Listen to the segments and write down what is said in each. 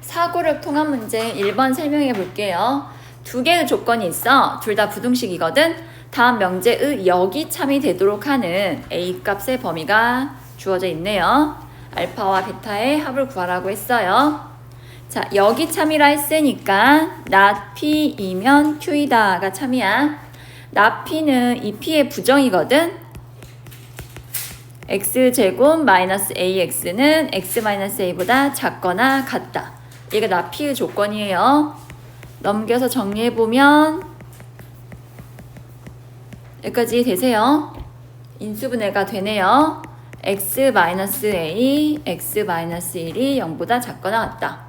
사고력 통합 문제 1번 설명해 볼게요. 두 개의 조건이 있어. 둘 다 부등식이거든. 다음 명제의 여기참이 되도록 하는 A 값의 범위가 주어져 있네요. 알파와 베타의 합을 구하라고 했어요. 자, 여기참이라 했으니까 not P이면 Q이다가 참이야. not P는 이 P의 부정이거든. x제곱 마이너스 ax는 x 마이너스 a보다 작거나 같다. 얘가 not P의 조건이에요. 넘겨서 정리해보면 여기까지 되세요. 인수분해가 되네요. x 마이너스 a, x 마이너스 1이 0보다 작거나 같다.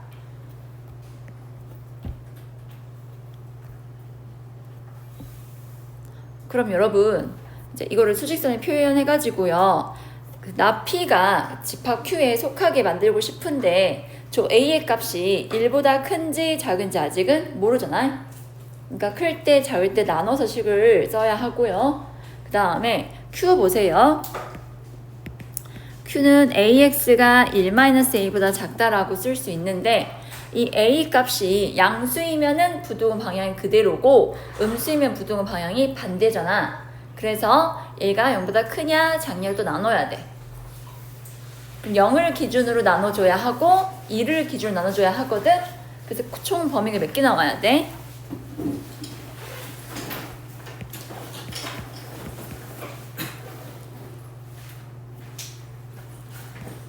그럼 여러분 이제 이거를 수직선에 표현해가지고요. not P가 집합 Q에 속하게 만들고 싶은데 저 A의 값이 1보다 큰지 작은지 아직은 모르잖아요. 그러니까 클 때 작을 때 나눠서 식을 써야 하고요. 그 다음에 Q 보세요. Q는 AX가 1-A보다 작다라고 쓸 수 있는데 이 A 값이 양수이면은 부등호 방향이 그대로고 음수이면 부등호 방향이 반대잖아. 그래서 얘가 0보다 크냐 작냐를 또 나눠야 돼. 0을 기준으로 나눠줘야 하고 2를 기준으로 나눠줘야 하거든. 그래서 총 범위가 몇 개 나와야 돼?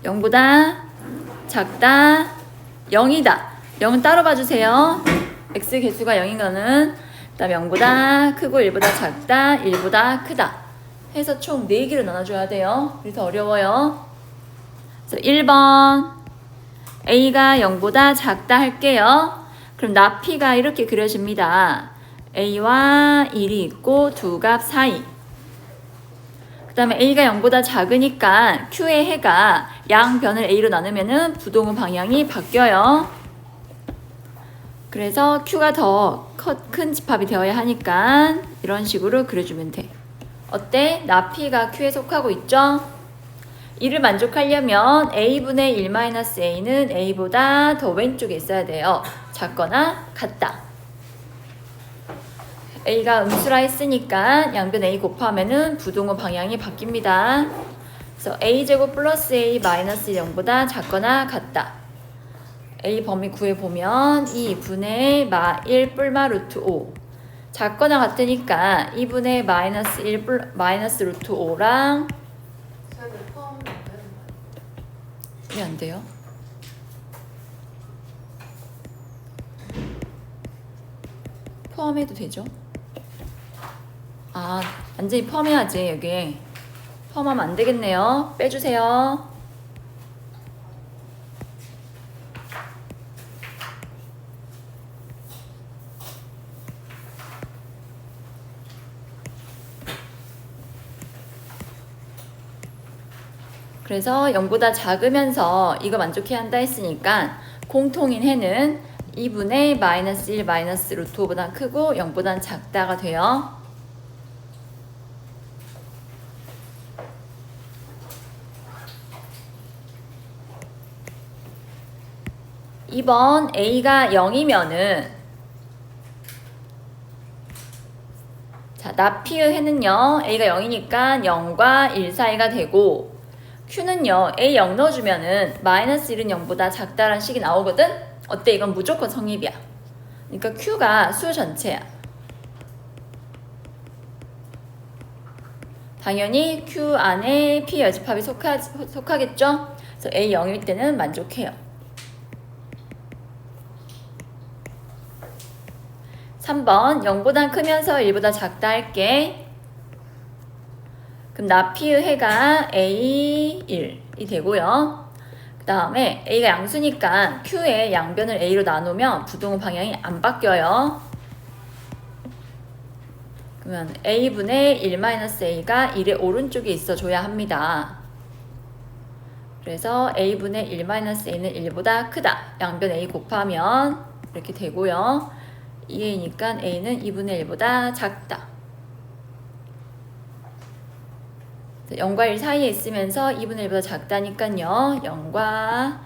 (0보다) 작다 0이다. 0은 따로 봐주세요. x 개수가 0인 거는 그 다음에 0보다 크고 1보다 작다 1보다 크다 해서 총 4개로 나눠줘야 돼요. 그래서 어려워요. 그래서 1번 a가 0보다 작다 할게요. 그럼 not P가 이렇게 그려집니다. a와 1이 있고 두 값 사이. 그 다음에 a가 0보다 작으니까 q의 해가 양변을 a로 나누면은 부동호 방향이 바뀌어요. 그래서 q가 더 큰 집합이 되어야 하니까 이런 식으로 그려주면 돼. 어때? not P가 q에 속하고 있죠? 이를 만족하려면 a분의 1-a는 a보다 더 왼쪽에 있어야 돼요. 작거나 같다. a가 음수라 했으니까 양변 a 곱하면은 부등호 방향이 바뀝니다. 그래서 a제곱 플러스 a 마이너스 0보다 작거나 같다. a 범위 구해보면 2분의 마1 뿔마 루트 5 작거나 같으니까 2분의 마이너스 1 마이너스 루트 5랑 왜 안 돼요? 포함해도 되죠? 아, 완전히 포함해야지. 여기 포함하면 안 되겠네요. 빼주세요. 그래서 0보다 작으면서 이거 만족해야 한다 했으니까 공통인 해는 2분의 마이너스 1 마이너스 루트 5보다 크고 0보다 작다가 돼요. 2번 a가 0이면은 자, not P의 해는요. a가 0이니까 0과 1 사이가 되고 q는요. a 0 넣어주면은 마이너스 1은 0보다 작다라는 식이 나오거든? 어때? 이건 무조건 성립이야. 그러니까 q가 수 전체야. 당연히 q 안에 p 여집합이 속하겠죠? 그래서 a 0일 때는 만족해요. 3번 0보다 크면서 1보다 작다 할게. 그럼 not P의 해가 a 1이 되고요. 그 다음에 a가 양수니까 q의 양변을 a로 나누면 부등호 방향이 안 바뀌어요. 그러면 a분의 1-a가 1의 오른쪽에 있어 줘야 합니다. 그래서 a분의 1-a는 1보다 크다. 양변 a 곱하면 이렇게 되고요. 2a니까 a는 2분의 1보다 작다. 0과 1 사이에 있으면서 2분의 1보다 작다니까요. 0과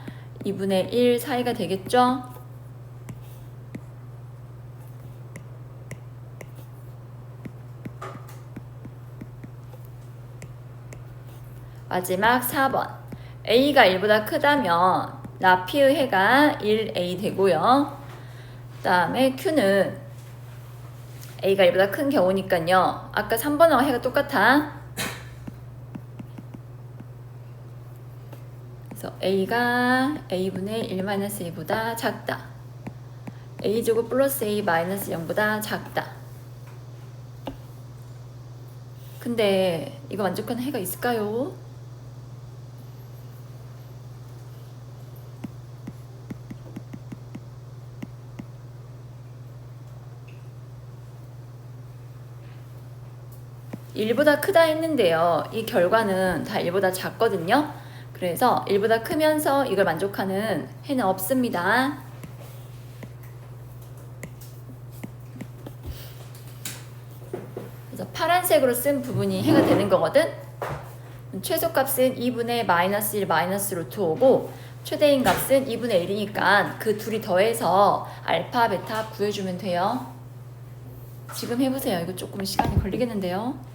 2분의 1 사이가 되겠죠? 마지막 4번. A가 1보다 크다면 나 P의 해가 1A 되고요. 그 다음에 Q는 A가 1보다 큰 경우니까요. 아까 3번하고 해가 똑같아. 그래서 A가 A분의 1-A보다 작다. A제곱 플러스 A 마이너스 0보다 작다. 근데 이거 만족하는 해가 있을까요? (1보다) 크다 했는데요. 이 결과는 다 1보다 작거든요. 그래서 1보다 크면서 이걸 만족하는 해는 없습니다. 그래서 파란색으로 쓴 부분이 해가 되는 거거든. 최소값은 2분의 마이너스 1 마이너스 루트 5고 최대인 값은 2분의 1이니까 그 둘이 더해서 알파, 베타 구해주면 돼요. 지금 해보세요. 이거 조금 시간이 걸리겠는데요.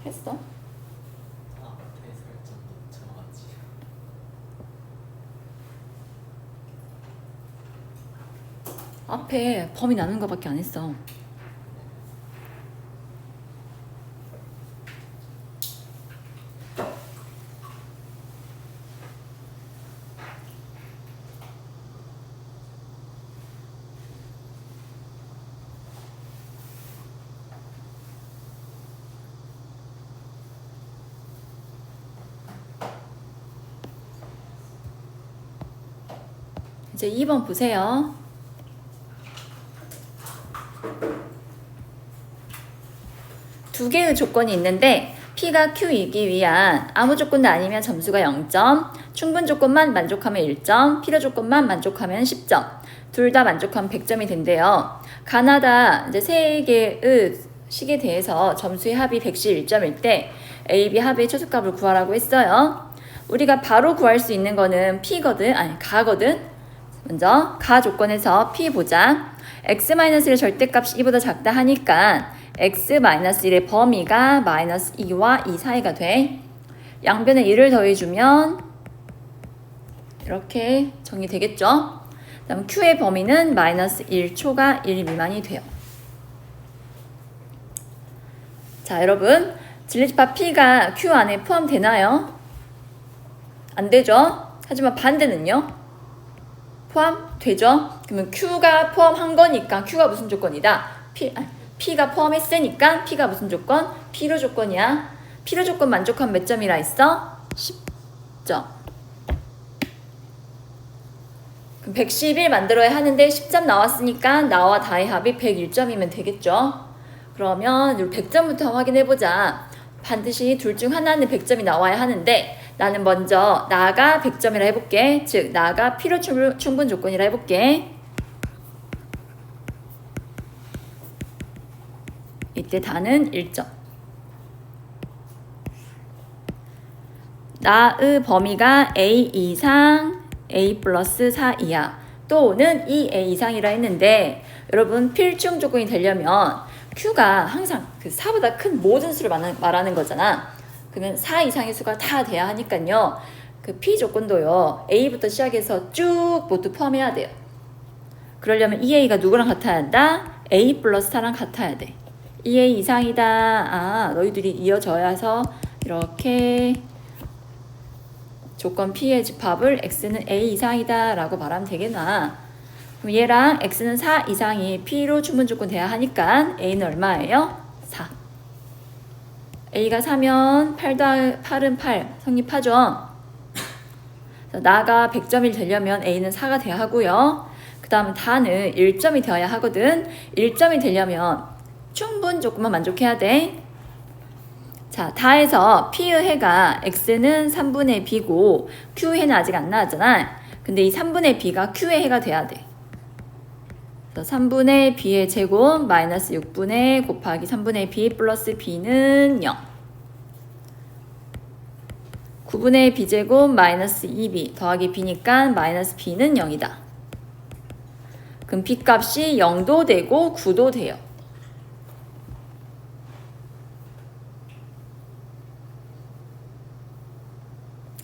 했어? 앞에 설정 놓쳐가지고. 앞에 범위 나눈 거밖에 안 했어. 이제 2번 보세요. 두 개의 조건이 있는데 P가 Q이기 위한 아무 조건도 아니면 점수가 0점, 충분 조건만 만족하면 1점, 필요 조건만 만족하면 10점, 둘 다 만족하면 100점이 된대요. 가나다 이제 세 개의 식에 대해서 점수의 합이 111점일 때 A, B 합의 최소값을 구하라고 했어요. 우리가 바로 구할 수 있는 거는 P거든, 아니 가거든. 먼저 가 조건에서 P 보자. x-1의 절대값이 2보다 작다 하니까 x-1의 범위가 마이너스 2와 2 사이가 돼. 양변에 1을 더해주면 이렇게 정리되겠죠. 그다음 Q의 범위는 마이너스 1초가 1 미만이 돼요. 자, 여러분 진리집합 P가 Q 안에 포함되나요? 안 되죠. 하지만 반대는요? 포함되죠? 그러면 Q가 포함한 거니까 Q가 무슨 조건이다? P가 포함했으니까 P가 무슨 조건? 필요 조건이야. 필요 조건 만족하면 몇 점이라 했어? 10점. 그럼 111 만들어야 하는데 10점 나왔으니까 나와 다의 합이 101점이면 되겠죠? 그러면 100점부터 확인해보자. 반드시 둘 중 하나는 100점이 나와야 하는데 나는 먼저 나가 100점이라 해볼게. 즉 나가 필요 충분 조건이라 해볼게. 이때 다는 1점. 나의 범위가 A 이상 A 플러스 4 이하 또는 2A 이상이라 했는데 여러분 필충 조건이 되려면 Q가 항상 그 4보다 큰 모든 수를 말하는 거잖아. 그러면 4 이상의 수가 다 돼야 하니까요. 그 P 조건도요. A부터 시작해서 쭉 모두 포함해야 돼요. 그러려면 2A가 누구랑 같아야 한다? A 플러스 4랑 같아야 돼. 2A 이상이다. 아, 너희들이 이어져야 해서 이렇게 조건 P의 집합을 x는 a 이상이다 라고 말하면 되겠나? 그럼 얘랑 x는 4 이상이 P로 충분 조건 돼야 하니까 a는 얼마예요? 4. a가 4면 8은 8 성립하죠? 나가 100점이 되려면 a는 4가 돼야 하고요. 그 다음 다는 1점이 되어야 하거든. 1점이 되려면 충분 조건만 만족해야 돼. 자, 다에서 P의 해가 X는 3분의 B고 Q의 해는 아직 안 나왔잖아. 근데 이 3분의 B가 Q의 해가 돼야 돼. 그래서 3분의 B의 제곱 마이너스 6분의 곱하기 3분의 B 플러스 B는 0. 9분의 B제곱 마이너스 2B 더하기 B니까 마이너스 B는 0이다. 그럼 B 값이 0도 되고 9도 돼요.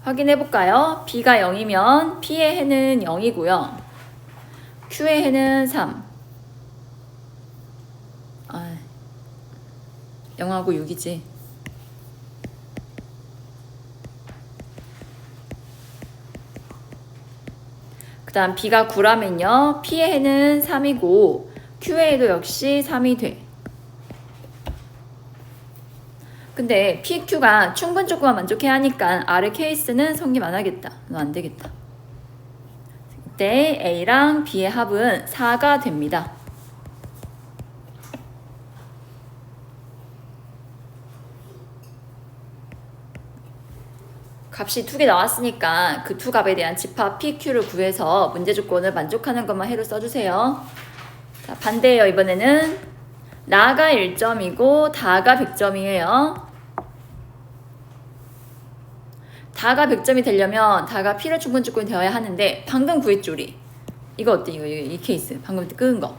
확인해 볼까요? B가 0이면 P의 해는 0이고요. Q의 해는 3. 0하고 6이지. 그 다음 B가 9라면요. P의 해는 3이고 Q의 해도 역시 3이 돼. 근데 PQ가 충분 조건만 만족해야 하니까 R의 케이스는 성립 안 하겠다. 너 안 되겠다. 이때 A랑 B의 합은 4가 됩니다. 값이 2개 나왔으니까 그 두 값에 대한 집합 PQ를 구해서 문제 조건을 만족하는 것만 해로 써주세요. 자, 반대예요. 이번에는 나가 1점이고 다가 100점이에요. 다가 100점이 되려면 다가 P를 충분 조건이 되어야 하는데 방금 구했죠 우리. 이거 어때? 이 케이스 방금 끄은 거.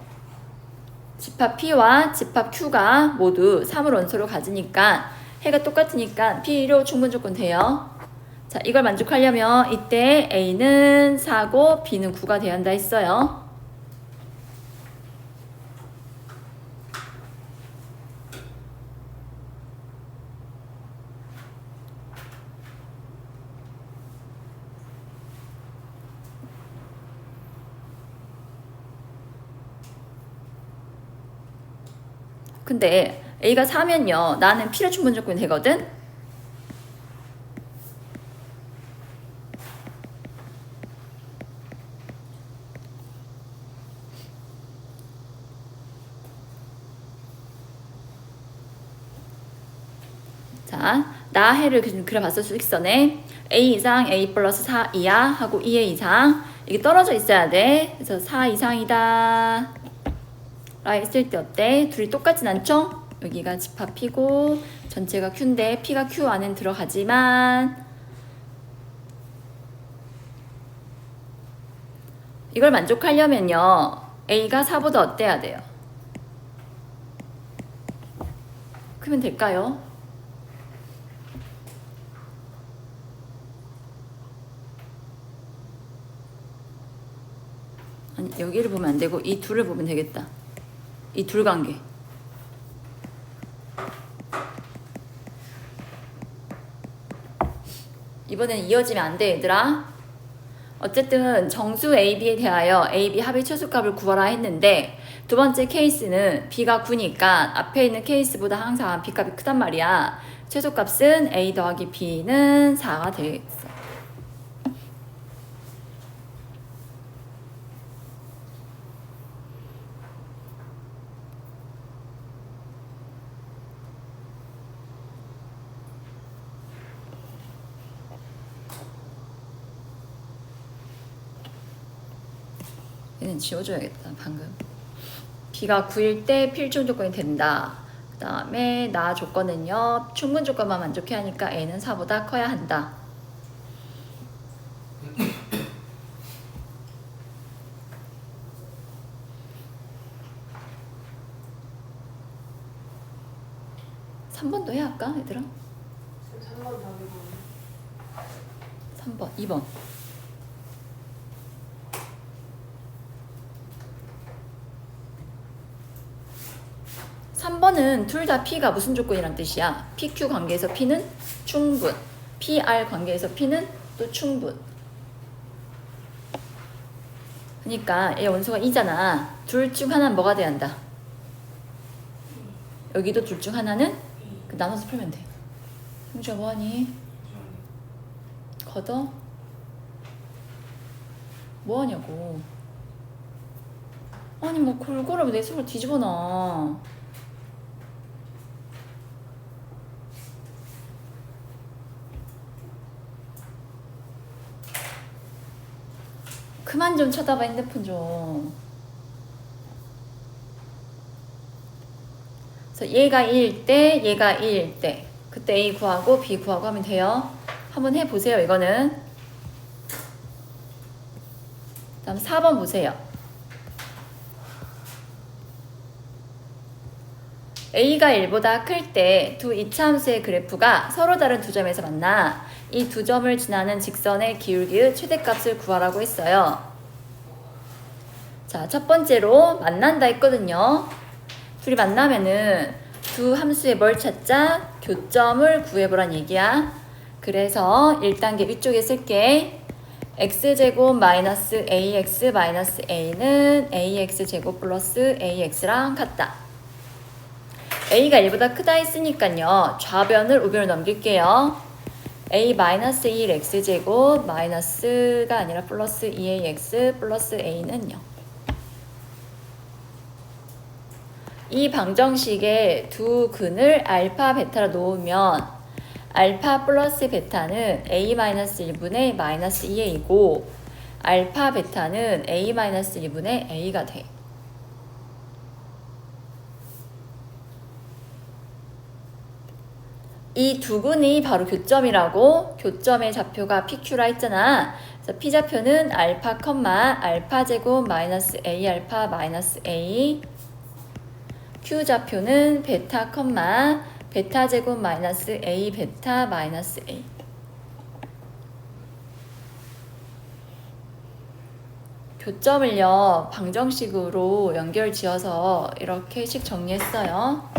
집합 P와 집합 Q가 모두 3을 원소로 가지니까 해가 똑같으니까 P로 충분 조건 돼요. 자, 이걸 만족하려면 이때 A는 4고 B는 9가 돼야 한다 했어요. 근데 A가 4면요. 나는 P를 충분 조건이 되거든. 자, 나 해를 그려봤을 수 있어네. A 이상 A 플러스 4 이하 하고 2의 이상 이게 떨어져 있어야 돼. 그래서 4 이상이다 라 했을 때 어때? 둘이 똑같진 않죠? 여기가 집합 P고 전체가 Q인데 P가 Q 안엔 들어가지만 이걸 만족하려면요 A가 4보다 어때야 돼요? 크면 될까요? 아니 여기를 보면 안 되고 이 둘을 보면 되겠다. 이 둘 관계. 이번엔 이어지면 안 돼 얘들아. 어쨌든 정수 AB에 대하여 AB 합의 최소값을 구하라 했는데 두 번째 케이스는 B가 9니까 앞에 있는 케이스보다 항상 B값이 크단 말이야. 최소값은 A 더하기 B는 4가 되겠어. 얘는 지워줘야겠다. 방금 B가 9일 때 필충 조건이 된다. 그 다음에 나 조건은요 충분 조건만 만족해야 하니까 A는 4보다 커야 한다. 삼 번도 해야 할까 얘들아? 3번 답이 뭐예요? 3번 2번 3번은 둘 다 P가 무슨 조건이란 뜻이야? PQ 관계에서 P는 충분, PR 관계에서 P는 또 충분. 그러니까 얘 원소가 2잖아. 둘 중 하나는 뭐가 돼야 한다? 여기도 둘 중 하나는 그 나눠서 풀면 돼. 형주야 뭐하니? 걷어? 뭐하냐고. 아니 뭐 골고루 내 손을 뒤집어 놔. 그만 좀 쳐다봐 핸드폰 좀. 그래서 얘가 2일 때 얘가 2일 때 그때 A 구하고 B 구하고 하면 돼요. 한번 해보세요. 이거는 다음 4번 보세요. A가 1보다 클 때 두 이차함수의 그래프가 서로 다른 두 점에서 만나 이 두 점을 지나는 직선의 기울기의 최대값을 구하라고 했어요. 자, 첫 번째로 만난다 했거든요. 둘이 만나면은 두 함수의 뭘 찾자? 교점을 구해보란 얘기야. 그래서 1단계 위쪽에 쓸게. x제곱 마이너스 ax 마이너스 a는 ax제곱 플러스 ax랑 같다. a가 1보다 크다 했으니까요. 좌변을 우변을 넘길게요. a 마이너스 1 x제곱 마이너스가 아니라 플러스 2ax 플러스 a는 0. 이 방정식에 두 근을 알파 베타로 놓으면 알파 플러스 베타는 a 마이너스 1분의 마이너스 2a이고 알파 베타는 a 마이너스 1분의 a가 돼. 이 두 근이 바로 교점이라고. 교점의 좌표가 PQ라 했잖아. 그래서 P좌표는 알파 컴마 알파 제곱 마이너스 A 알파 마이너스 A. Q좌표는 베타 컴마 베타 제곱 마이너스 A 베타 마이너스 A. 교점을요 방정식으로 연결 지어서 이렇게씩 정리했어요.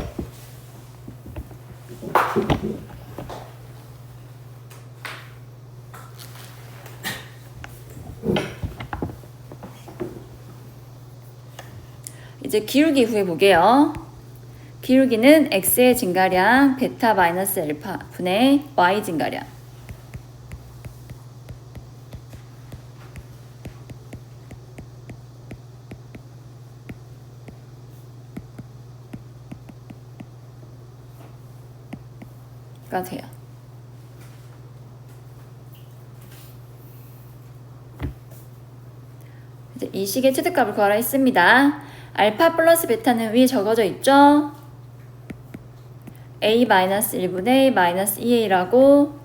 이제 기울기 구해보게요. 기울기는 x의 증가량 베타 마이너스 알파 분의 y 증가량. 가 돼요. 이제 이 식의 최대값을 구하라 했습니다. 알파 플러스 베타는 위에 적어져 있죠? a 마이너스 1분의 마이너스 2a라고.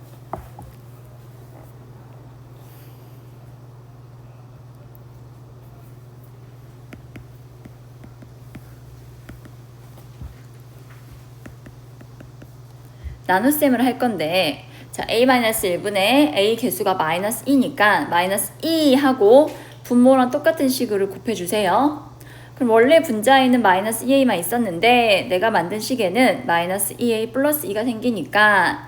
나눗셈을 할 건데, 자, a-1분의 a 개수가 마이너스 2니까 마이너스 2하고 분모랑 똑같은 식으로 곱해주세요. 그럼 원래 분자에는 마이너스 2a만 있었는데 내가 만든 식에는 마이너스 2a 플러스 2가 생기니까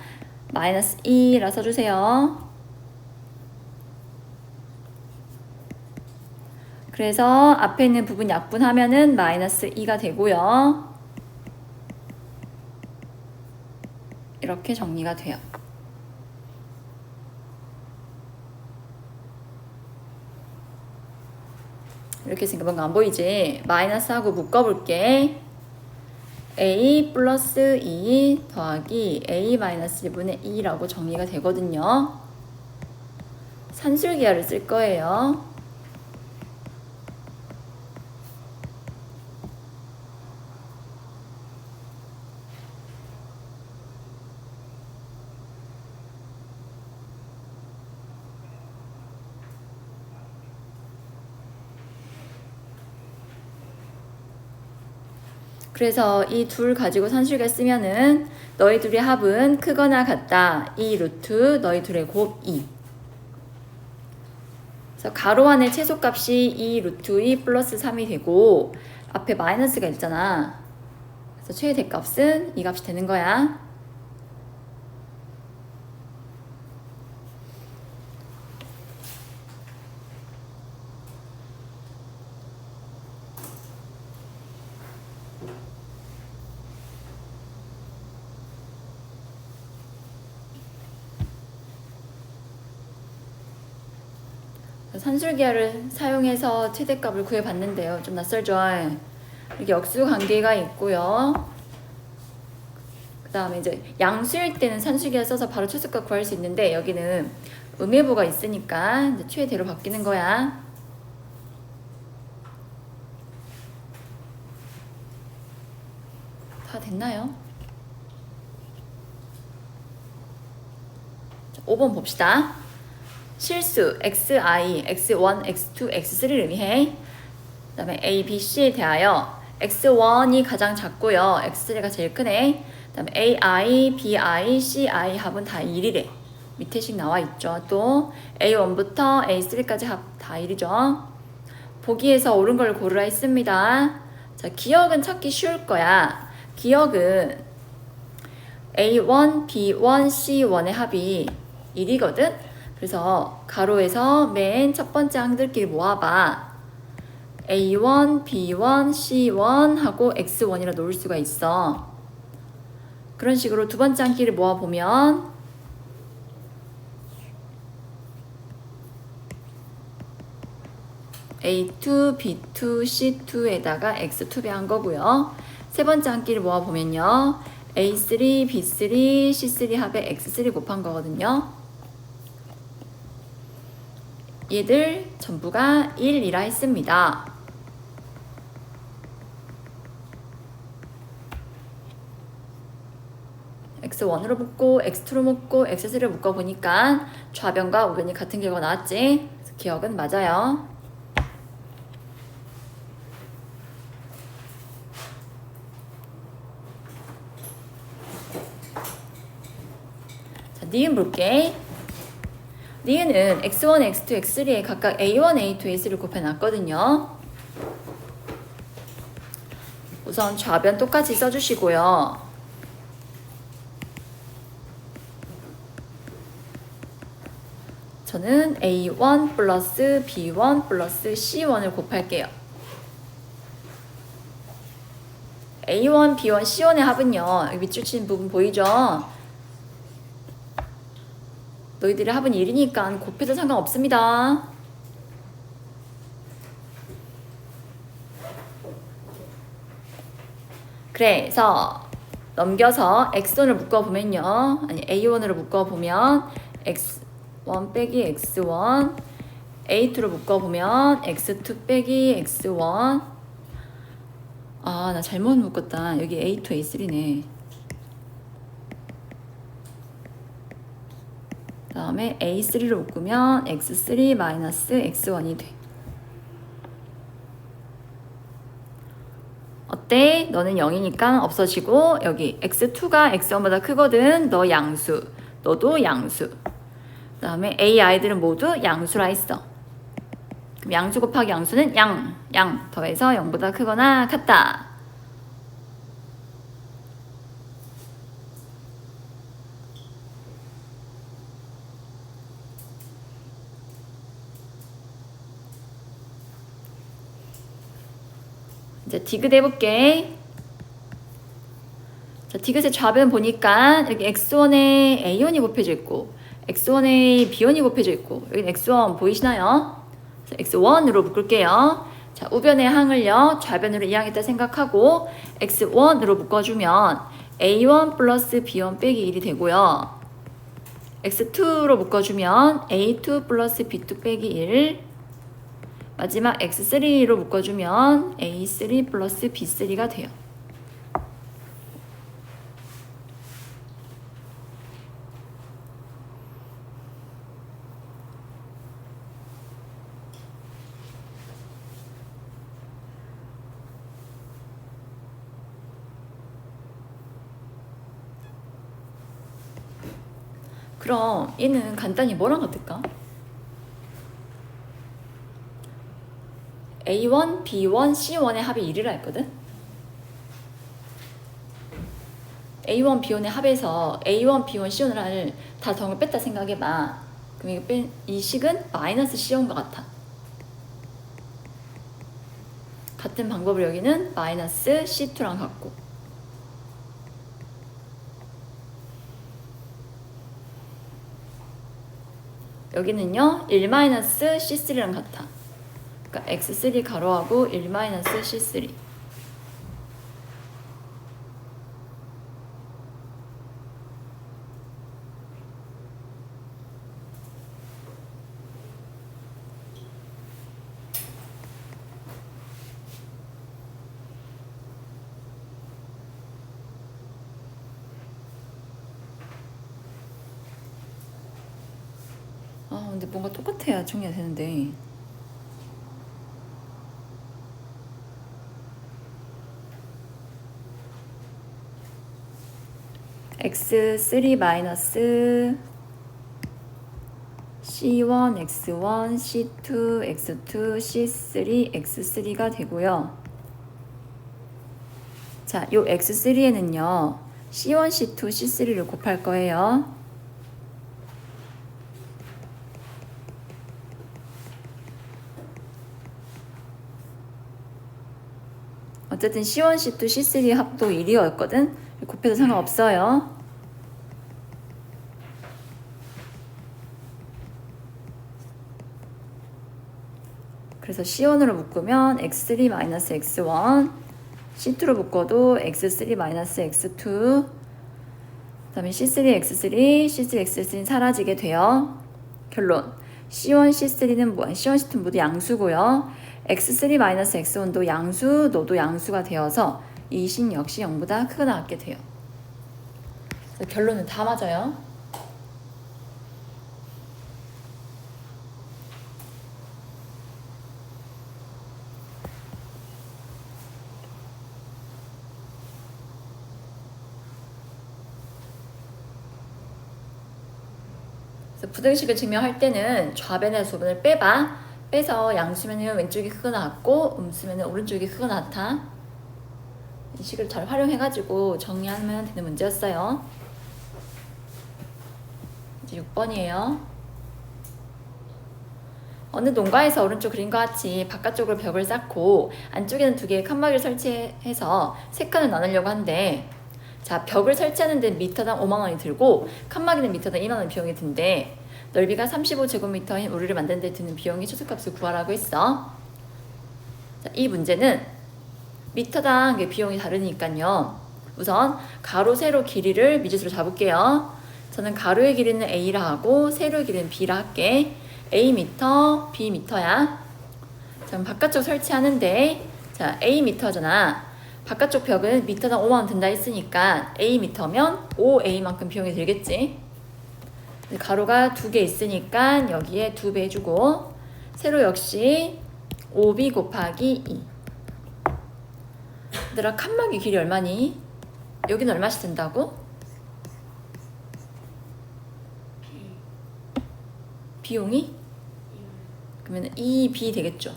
마이너스 2라 써주세요. 그래서 앞에 있는 부분 약분하면은 마이너스 2가 되고요. 이렇게 정리가 돼요. 이렇게 생각 뭔가 안 보이지? 마이너스하고 묶어볼게. a 플러스 2 더하기 a 마이너스 1분의 2라고 정리가 되거든요. 산술기하를 쓸 거예요. 그래서 이 둘 가지고 산술기를 쓰면은 너희 둘의 합은 크거나 같다. 이 루트 너희 둘의 곱 2. 그래서 가로 안의 최소값이 2 루트 2 플러스 3이 되고 앞에 마이너스가 있잖아. 그래서 최대값은 이 값이 되는 거야. 산술기하를 사용해서 최대값을 구해봤는데요. 좀 낯설죠? 이렇게 역수 관계가 있고요. 그 다음에 이제 양수일 때는 산술기하 써서 바로 최소값 구할 수 있는데 여기는 음해부가 있으니까 이제 최대로 바뀌는 거야. 다 됐나요? 자, 5번 봅시다. 실수 xi, x1, x2, x3를 의미해. 그 다음에 a, b, c에 대하여 x1이 가장 작고요. x3가 제일 크네. 그 다음에 ai, bi, ci 합은 다 1이래. 밑에씩 나와 있죠. 또 a1부터 a3까지 합 다 1이죠. 보기에서 옳은 걸 고르라 했습니다. 자, 기억은 찾기 쉬울 거야. 기억은 A1, B1, C1의 합이 1이거든? 그래서 가로에서 맨 첫 번째 항들끼리 모아봐. A1, B1, C1 하고 X1이라 놓을 수가 있어. 그런 식으로 두 번째 항끼리 모아보면 A2, B2, C2에다가 X2배 한 거고요. 세 번째 항끼리 모아보면요. A3, B3, C3 합에 X3 곱한 거거든요. 얘들 전부가 1이라 했습니다. X1으로 묶고 X2로 묶고 X3를 묶어보니까 좌변과 우변이 같은 결과가 나왔지. 그래서 기억은 맞아요. 니은 볼게. 니은은 x1, x2, x3에 각각 a1, a2, a3를 곱해놨거든요. 우선 좌변 똑같이 써주시고요. 저는 a1 플러스 b1 플러스 c1을 곱할게요. a1, b1, c1의 합은요. 여기 밑줄 친 부분 보이죠? 너희들의 합은 1이니까 곱해도 상관없습니다. 그래서 넘겨서 x1을 묶어보면요. 아니 a1으로 묶어보면 x1 빼기 x1 a2로 묶어보면 x2 빼기 x1 아, 나 잘못 묶었다. 여기 a2, a3네. 그 다음에 A3를 묶으면 X3 마이너스 X1이 돼. 어때? 너는 0이니까 없어지고 여기 X2가 X1보다 크거든. 너 양수. 너도 양수. 그 다음에 A 아이들은 모두 양수라 했어. 그럼 양수 곱하기 양수는 양 더해서 0보다 크거나 같다. 이제 디귿 해볼게. 자, 디귿의 좌변 보니까 여기 x1에 a1이 곱해져 있고 x1에 b1이 곱해져 있고 여기 x1 보이시나요? x1으로 묶을게요. 자, 우변의 항을요 좌변으로 이항했다 생각하고 x1으로 묶어주면 a1 플러스 b1 빼기 1이 되고요. x2로 묶어주면 a2 플러스 b2 빼기 1 마지막 x3로 묶어주면 a3 플러스 b3가 돼요. 그럼 얘는 간단히 뭐랑 같을까? A1, B1, C1의 합이 1이라 했거든? A1, B1의 합에서 A1, B1, C1을 다 덩을 뺐다 생각해봐. 그럼 이 식은 마이너스 C인 것 같아. 같은 방법을 여기는 마이너스 C2랑 같고. 여기는요 1-C3랑 같아. 그러니까 x3 가로하고 1-C3. 근데 뭔가 똑같아야 정리가 되는데. x3 마이너스 c1 x1 c2 x2 c3 x3가 되고요. 자, 요 x3에는요 c1 c2 c3를 곱할 거예요. 어쨌든 C1, C2, C3 합도 1이었거든. 곱해도 상관없어요. 그래서 C1으로 묶으면 x3-x1, C2로 묶어도 x3-x2, 그 다음에 C3, x3, C3, x3는 사라지게 돼요. 결론. C1, C3는 뭐야? C1, C2는 모두 양수고요. x3-x1도 양수, 너도 양수가 되어서 이 신 역시 0보다 크게 나왔게 돼요. 그래서 결론은 다 맞아요. 그래서 부등식을 증명할 때는 좌변의 소변을 빼봐. 빼서 양수면은 왼쪽이 크게 나왔고 음수면은 오른쪽이 크게 나왔다. 이 식을 잘 활용해가지고 정리하면 되는 문제였어요. 이제 6번이에요. 어느 농가에서 오른쪽 그림과 같이 바깥쪽으로 벽을 쌓고 안쪽에는 2개의 칸막이를 설치해서 3칸을 나누려고 한대. 자, 벽을 설치하는 데 미터당 5만 원이 들고 칸막이는 미터당 2만 원 비용이 든대. 넓이가 35제곱미터인 우리를 만드는 데 드는 비용의 최소값을 구하라고 했어. 자, 이 문제는 미터당 비용이 다르니까요. 우선 가로, 세로 길이를 미지수로 잡을게요. 저는 가로의 길이는 A라 하고 세로의 길이는 B라 할게. A 미터, B 미터야. 자, 바깥쪽 설치하는데 자, A 미터잖아. 바깥쪽 벽은 미터당 5만 원 든다 했으니까 A 미터면 5A만큼 비용이 들겠지. 가로가 2개 있으니까 여기에 2배 해주고 세로 역시 5B 곱하기 2. 얘들아 칸막이 길이 얼마니? 여기는 얼마씩 든다고? 비용이? 그러면 2B 되겠죠.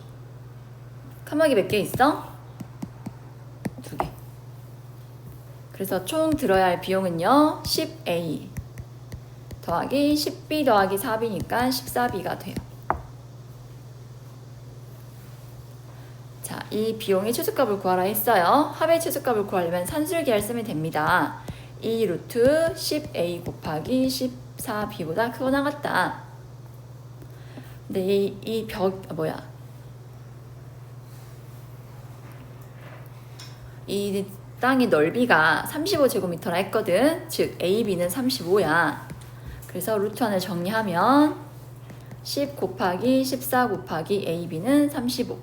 칸막이 몇 개 있어? 2개. 그래서 총 들어야 할 비용은요 10A 더하기 10B 더하기 4B니까 14B가 돼요. 자, 이 비용의 최소값을 구하라 했어요. 합의 최소값을 구하려면 산술계를 쓰면 됩니다. 2 루트 10A 곱하기 14B보다 크고 나갔다. 근데 이 벽 이 땅의 넓이가 35제곱미터라 했거든. 즉 AB는 35야. 그래서 루트 1을 정리하면 10 곱하기 14 곱하기 AB는 35.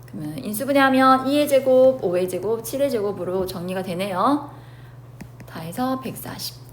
그러면 인수분해하면 2의 제곱, 5의 제곱, 7의 제곱으로 정리가 되네요. 다 해서 140.